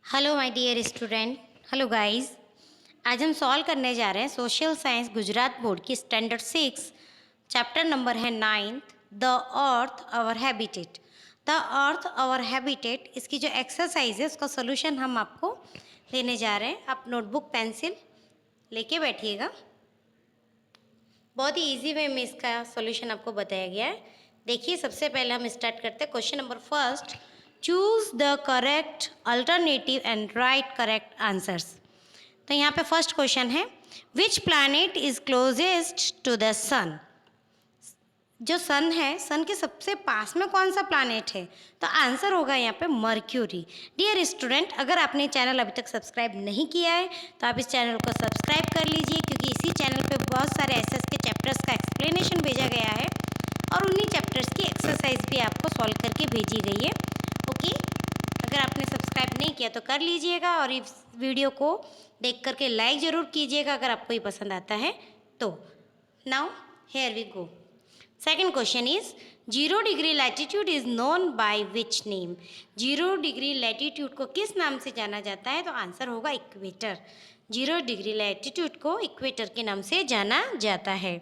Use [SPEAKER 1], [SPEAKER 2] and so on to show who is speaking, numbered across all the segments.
[SPEAKER 1] Hello my dear student. Hello guys. आज हम solve करने जा रहे हैं सोशल साइंस गुजरात बोर्ड की स्टैंडर्ड 6 चैप्टर नंबर है 9th the earth our habitat. The earth our habitat इसकी जो एक्सरसाइज है उसका सोल्यूशन हम आपको देने जा रहे हैं। आप नोटबुक पेंसिल लेके बैठिएगा। बहुत ही इजी वे में इसका सॉल्यूशन आपको बताया गया है। देखिए, सबसे पहले हम स्टार्ट करते हैं question number first. Choose the correct alternative and write correct answers. तो यहाँ पे फर्स्ट क्वेश्चन है, which planet is closest to the sun. जो सन है, सन के सबसे पास में कौन सा प्लैनेट है? तो आंसर होगा यहाँ पे मर्क्यूरी। डियर स्टूडेंट, अगर आपने चैनल अभी तक सब्सक्राइब नहीं किया है तो आप इस चैनल को सब्सक्राइब कर लीजिए, क्योंकि इसी चैनल पे बहुत सारे एसएस के चैप्टर्स का एक्सप्लेनेशन भेजा गया है और उन्हीं चैप्टर्स की एक्सरसाइज भी आपको सॉल्व करके भेजी गई है। ओके, अगर आपने सब्सक्राइब नहीं किया तो कर लीजिएगा और इस वीडियो को देख करके लाइक ज़रूर कीजिएगा अगर आपको ये पसंद आता है तो। Now here we go. Second question is 0 degree latitude is known by which name. 0 degree latitude को किस नाम से जाना जाता है? तो आंसर होगा इक्वेटर। 0 डिग्री लैटिट्यूड को इक्वेटर के नाम से जाना जाता है।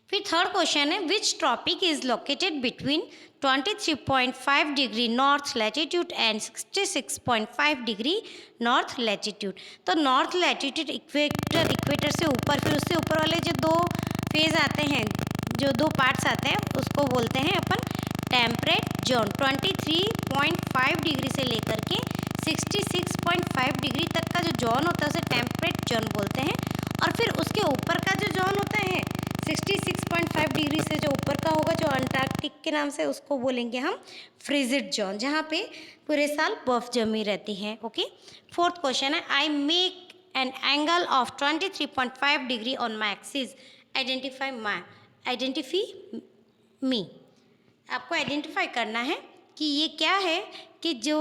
[SPEAKER 1] फिर थर्ड क्वेश्चन है, which tropic is located between 23.5 degree north latitude and 66.5 degree north latitude. तो नॉर्थ लैटिट्यूड इक्वेटर से ऊपर, फिर उससे ऊपर वाले जो दो फेज आते हैं, जो दो पार्ट्स आते हैं, उसको बोलते हैं अपन टेम्परेट जोन। 23.5 डिग्री से लेकर के 66.5 डिग्री तक का जो जोन होता है उसे टेम्परेट जोन बोलते हैं। और फिर उसके ऊपर का जो जोन होता है 66.5 डिग्री से जो ऊपर का होगा, जो अंटार्कटिक के नाम से, उसको बोलेंगे हम फ्रिजिड जोन, जहाँ पे पूरे साल बर्फ जमी रहती है। ओके, फोर्थ क्वेश्चन है, I make an angle of 23.5 degree on my axis, identify me. आपको आइडेंटिफाई करना है कि ये क्या है, कि जो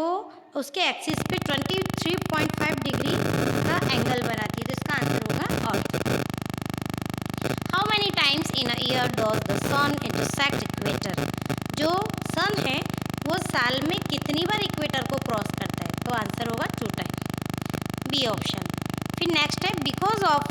[SPEAKER 1] उसके एक्सिस पे 23.5 डिग्री का एंगल बनाती है। तो इसका आंसर होगा earth. How many times in a year does the sun intersect equator. जो सन है वो साल में कितनी बार इक्वेटर को क्रॉस करता है? तो आंसर होगा 2 टाइम, बी ऑप्शन। फिर नेक्स्ट है, because of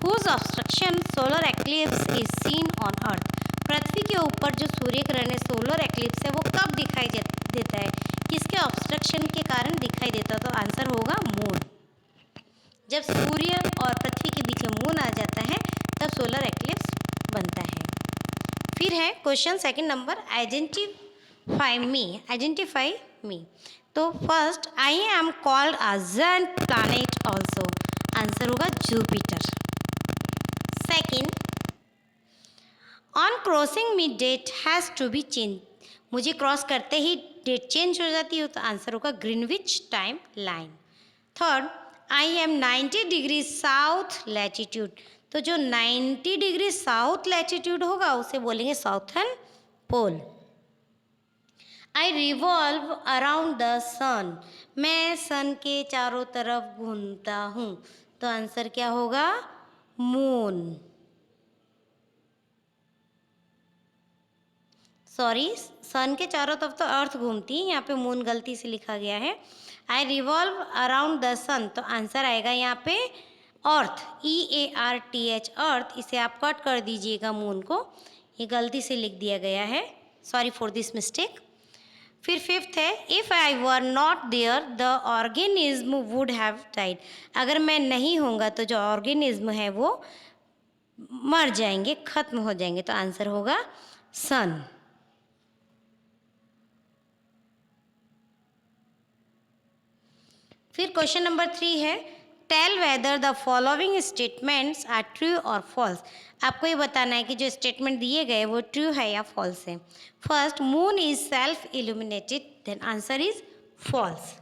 [SPEAKER 1] whose obstruction solar eclipse is seen on earth. पृथ्वी के ऊपर जो सूर्य ग्रहण है, सोलर एक्लिप्स है, वो कब दिखाई देता है? किसके ऑब्स्ट्रक्शन के कारण दिखाई देता है? तो आंसर होगा मून। जब सूर्य और पृथ्वी के बीच में मून आ जाता है तब सोलर एक्लिप्स बनता है। फिर है question second number, identify me. तो first, I am called a giant planet also. Answer होगा Jupiter. Second, on crossing me date has to be change. मुझे क्रॉस करते ही डेट चेंज हो जाती है, तो आंसर होगा Greenwich time line. Third, I am 90 degree south latitude. तो जो 90 डिग्री साउथ लैटिट्यूड होगा उसे बोलेंगे southern pole. I revolve around the sun. मैं सन के चारों तरफ घूमता हूँ, तो आंसर क्या होगा? मून। सॉरी, सन के चारों तरफ तो अर्थ घूमती है, यहाँ पे मून गलती से लिखा गया है। आई रिवॉल्व अराउंड द सन, तो आंसर आएगा यहाँ पे अर्थ, EARTH, अर्थ। इसे आप कट कर दीजिएगा मून को, ये गलती से लिख दिया गया है, सॉरी फॉर दिस मिस्टेक। फिर फिफ्थ है, if I were not there the organism would have died. अगर मैं नहीं होऊंगा तो जो ऑर्गेनिज्म है वो मर जाएंगे, खत्म हो जाएंगे, तो आंसर होगा सन। फिर क्वेश्चन नंबर 3 है, tell whether the following statements are true और फॉल्स। आपको ये बताना है कि जो स्टेटमेंट दिए गए वो ट्रू है या फॉल्स है। First, moon is self illuminated, then answer is false.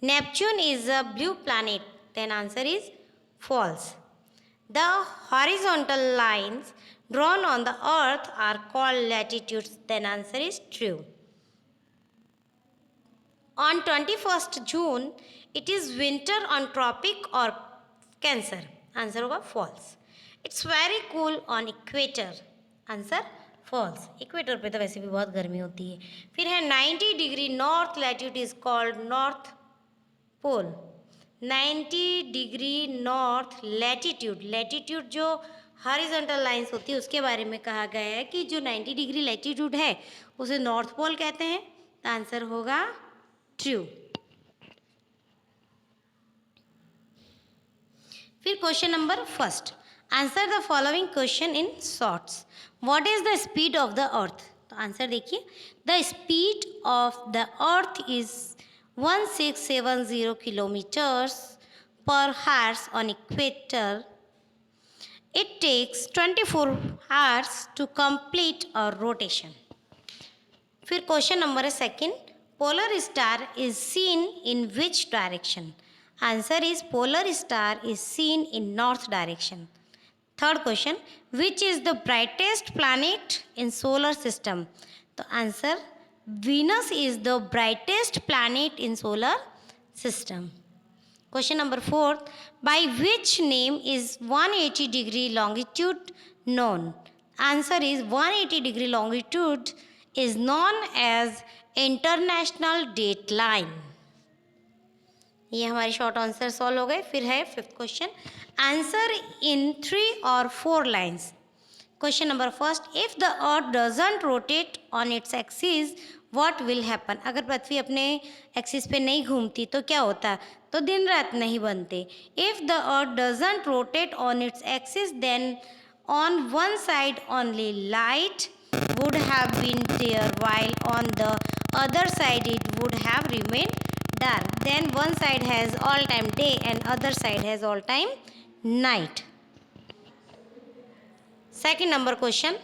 [SPEAKER 1] Neptune is a blue planet, then answer is false. The horizontal lines drawn on the earth are called latitudes, then answer is true. On 21st June, it is winter on tropic or Cancer. Answer होगा false. It's very cool on equator. Answer false. Equator पे तो वैसे भी बहुत गर्मी होती है। फिर है 90 degree north latitude is called north pole. 90 degree north latitude, latitude जो हॉरिजॉन्टल लाइंस होती है उसके बारे में कहा गया है कि जो 90 डिग्री लैटिट्यूड है उसे नॉर्थ पोल कहते हैं। तो आंसर होगा ट्रू। फिर question number first, answer the following question in shorts. What is the speed of the अर्थ? तो आंसर देखिए, the speed of the earth is 1670 kilometers per hour on equator. It takes 24 hours to complete a rotation. फिर question number है second, polar star is seen in which direction? Answer is polar star is seen in north direction. Third question, which is the brightest planet in solar system? तो answer Venus is the brightest planet in solar system. Question number 4, by which name is 180 degree longitude known? Answer is 180 degree longitude is known as international dateline. ये हमारे short answer solve हो गए। फिर है fifth question, answer in 3 or 4 lines. Question number first, if the earth doesn't rotate on its axis what will happen? अगर पृथ्वी अपने axis पे नहीं घूमती तो क्या होता? तो दिन रात नहीं बनते। If the earth doesn't rotate on its axis then on one side only light would have been there while on the other side it would have remained dark. Then one side has all time day and other side has all time night. Second number question,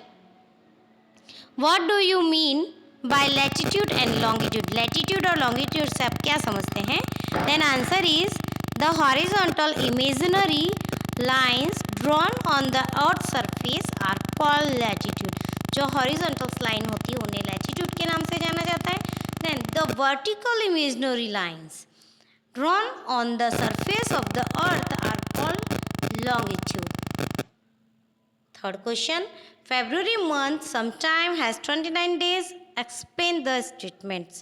[SPEAKER 1] what do you mean by latitude and longitude? Latitude और longitude से आप क्या समझते हैं? Then answer is the horizontal imaginary lines drawn on the earth surface are called latitude. जो horizontal line होती है उन्हें लैटिट्यूड के नाम से जाना जाता है। Then the vertical imaginary lines drawn on the surface of the earth are called longitude. Third question, February month sometime has 29 days. Explain the statements.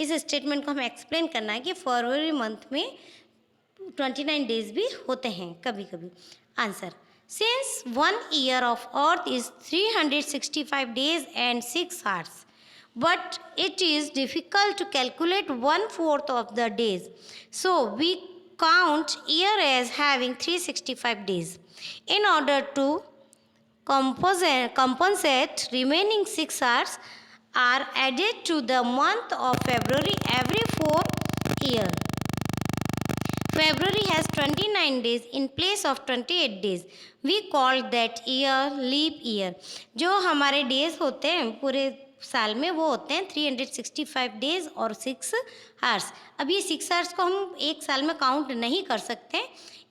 [SPEAKER 1] इस स्टेटमेंट को हमें एक्सप्लेन करना है कि फरवरी मंथ में 29 डेज भी होते हैं कभी कभी। Answer, since 1 year of earth is 365 days and 6 hours, but it is difficult to calculate 1/4 of the days, so we count year as having 365 days. In order to compensate remaining 6 hours are added to the month of February every 4 years. February has 29 days in place of 28 days. We call that year leap year. जो हमारे days होते हैं पूरे साल में वो होते हैं 365 डेज और 6 आवर्स। अब ये 6 आवर्स को हम एक साल में काउंट नहीं कर सकते,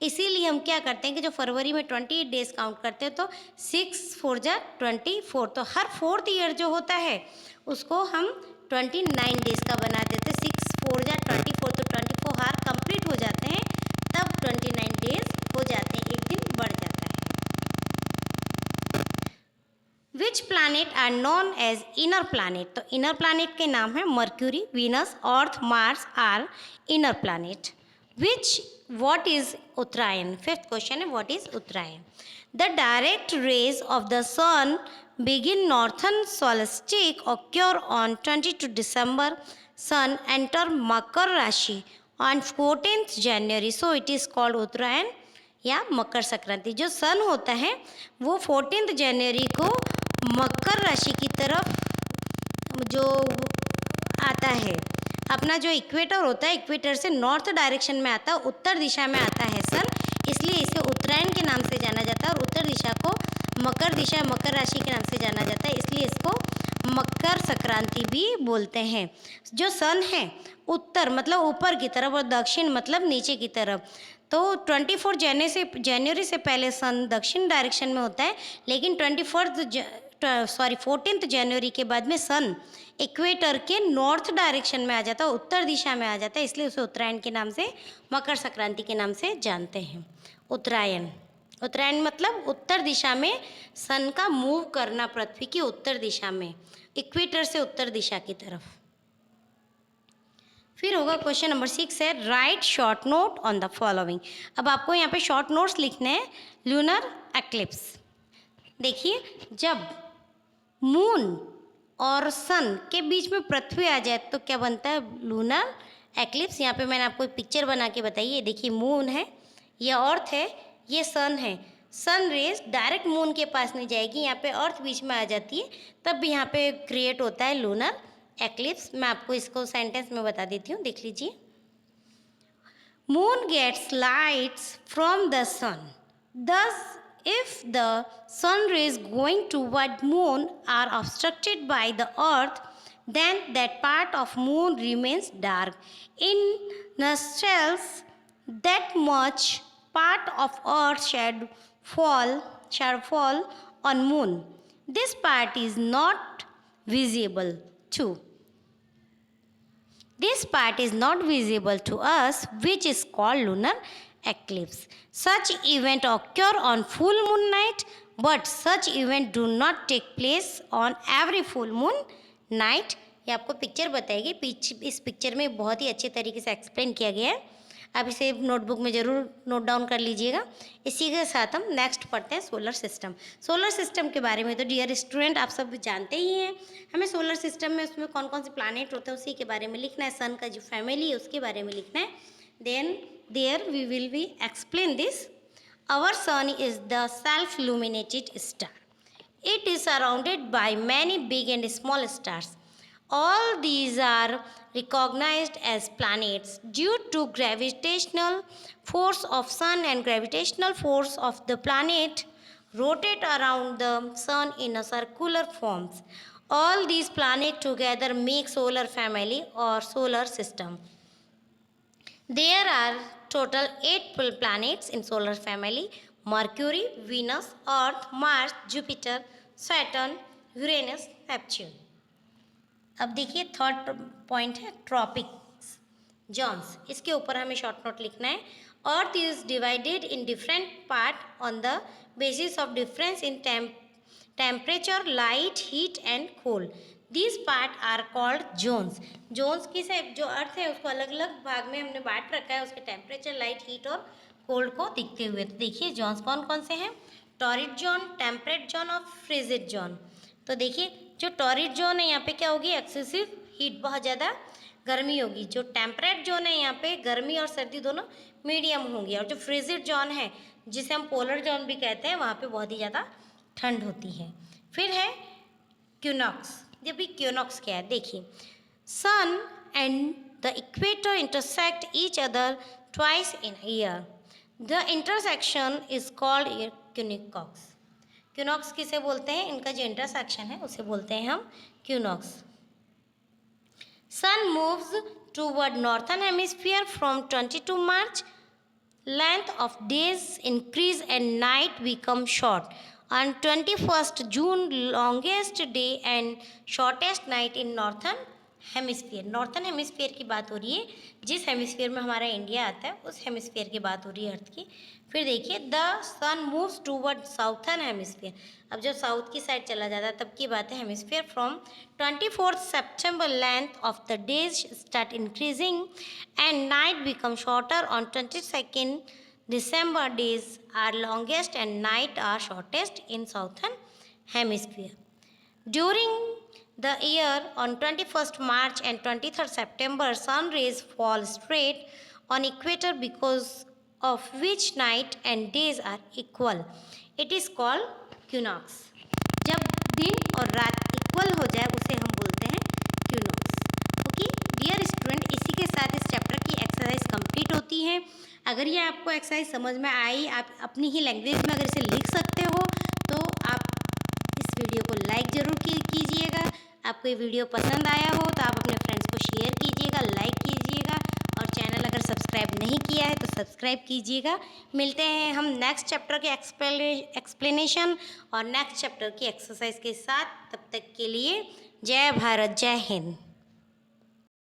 [SPEAKER 1] इसीलिए हम क्या करते हैं कि जो फरवरी में 28 डेज काउंट करते हैं तो 6 4 जा 24, तो हर 4th ईयर जो होता है उसको हम 29 डेज का बना देते हैं। 6 4 जा 24, तो 24 हार कंप्लीट हो जाते हैं, तब 29 डेज हो जाते हैं, एक दिन बढ़ जाता है। Which planet are known as inner planet? तो इनर प्लानट के नाम है Mercury, Venus, Earth, Mars are inner planet. What is Uttarayan? Fifth question है, what is Uttarayan? The direct rays of the sun begin northern solstice occur on 22 December. Sun enter Makar Rashi on 14th January. So it is called Uttarayan या मकर संक्रांति। जो सन होता है वो 14th जनवरी को मकर राशि की तरफ जो आता है, अपना जो इक्वेटर होता है इक्वेटर से नॉर्थ डायरेक्शन में आता है, उत्तर दिशा में आता है सन, इसलिए इसे उत्तरायण के नाम से जाना जाता है। और उत्तर दिशा को मकर दिशा, मकर राशि के नाम से जाना जाता है, इसलिए इसको मकर संक्रांति भी बोलते हैं। जो सन है उत्तर मतलब ऊपर की तरफ और दक्षिण मतलब नीचे की तरफ, तो 24 जनवरी से पहले सन दक्षिण डायरेक्शन में होता है, लेकिन 14th जनवरी के बाद में सन इक्वेटर के नॉर्थ डायरेक्शन में आ जाता है, उत्तर दिशा में आ जाता है, इसलिए उसे उत्तरायण के नाम से, मकर संक्रांति के नाम से जानते हैं। उत्तरायण, उत्तरायण मतलब उत्तर दिशा में सन का मूव करना पृथ्वी की उत्तर दिशा में, इक्वेटर से उत्तर दिशा की तरफ। फिर होगा क्वेश्चन नंबर 6 है right short note on the following. अब आपको यहाँ पे शॉर्ट नोट्स लिखने हैं लूनर एक्लिप्स। देखिए, जब मून और सन के बीच में पृथ्वी आ जाए तो क्या बनता है? Lunar eclipse. यहाँ पे मैंने आपको एक पिक्चर बना के बताई है। देखिए, मून है, ये अर्थ है, ये सन है। सन रेज डायरेक्ट मून के पास नहीं जाएगी, यहाँ पे अर्थ बीच में आ जाती है, तब भी यहाँ पे क्रिएट होता है लूनर एक्लिप्स। मैं आपको इसको सेंटेंस में बता देती हूँ, देख लीजिए। Moon gets lights from the sun, thus if the sun rays going toward moon are obstructed by the earth, then that part of moon remains dark. In nutshell, that much part of earth shall fall on moon. This part is not visible too. This part is not visible to us, which is called lunar eclipse. Such event occur on full moon night, but such event do not take place on every full moon night. ये आपको picture बताएगी। इस picture में बहुत ही अच्छे तरीके से explain किया गया है। आप इसे नोटबुक में ज़रूर नोट डाउन कर लीजिएगा। इसी के साथ हम नेक्स्ट पढ़ते हैं सोलर सिस्टम। सोलर सिस्टम के बारे में तो डियर स्टूडेंट आप सब जानते ही हैं। हमें सोलर सिस्टम में उसमें कौन कौन से प्लैनेट होते हैं उसी के बारे में लिखना है। सन का जो फैमिली है उसके बारे में लिखना है। Then there we will be explain this. Our sun is the self illuminated star. It is surrounded by many big and small stars. All these are recognized as planets due to gravitational force of sun and gravitational force of the planet rotate around the sun in a circular forms. All these planets together make solar family or solar system. There are total 8 planets in solar family: Mercury, Venus, Earth, Mars, Jupiter, Saturn, Uranus, Neptune. अब देखिए third point है tropics zones. इसके ऊपर हमें short note लिखना है। Earth is divided in different part on the basis of difference in temperature, light, heat and cold. These part are called zones. Zones की से जो अर्थ है उसको अलग अलग भाग में हमने बांट रखा है उसके टेम्परेचर, लाइट, हीट और कोल्ड को दिखते हुए। तो देखिए जोन्स कौन कौन से हैं? टॉरिड जोन, टेम्परेट जोन और फ्रिजिड जोन। तो देखिए जो टॉरिड जोन है यहाँ पे क्या होगी? एक्सेसिव हीट, बहुत ज़्यादा गर्मी होगी। जो टेम्परेट जोन है यहाँ पे गर्मी और सर्दी दोनों मीडियम होंगी। और जो फ्रिजिड जोन है जिसे हम पोलर जोन भी कहते हैं वहाँ पे बहुत ही ज़्यादा ठंड होती है। फिर है क्यूनॉक्स। जब भी क्यूनॉक्स क्या है देखिए, sun and the equator intersect each other twice in year. The intersection is called equinox. Equinox किसे बोलते हैं? इनका जो इंटरसेक्शन है उसे बोलते हैं हम equinox. Sun moves toward northern hemisphere from 22 March. Length of days increase and night become short. On 21st June, longest day and shortest night in northern hemisphere. Northern hemisphere की बात हो रही है, जिस हेमिस्फीयर में हमारा इंडिया आता है उस हेमिस्फीयर की बात हो रही है अर्थ की। फिर देखिए the sun moves toward southern hemisphere. अब जब साउथ की साइड चला जाता है तब की बात है hemisphere. From 24 September length of the days start increasing and night become shorter. On 22nd December, days are longest and night are shortest in southern hemisphere. During the year on 21st March and 23rd September, sun rays fall straight on equator because of which night and days are equal. It is called equinox. जब दिन और रात equal हो जाए उसे हम बोलते हैं equinox. ओके डियर स्टूडेंट, इसी के साथ इस चैप्टर की एक्सरसाइज कंप्लीट होती है। अगर ये आपको एक्सरसाइज समझ में आई, आप अपनी ही लैंग्वेज में अगर इसे लिख सकते हो तो आप इस वीडियो को लाइक ज़रूर कीजिएगा। आपको ये वीडियो पसंद आया हो तो आप अपने फ्रेंड्स को शेयर कीजिएगा, लाइक कीजिएगा और चैनल अगर सब्सक्राइब नहीं किया है तो सब्सक्राइब कीजिएगा। मिलते हैं हम नेक्स्ट चैप्टर के एक्सप्लेनेशन और नेक्स्ट चैप्टर की एक्सरसाइज के साथ। तब तक के लिए जय भारत, जय हिंद।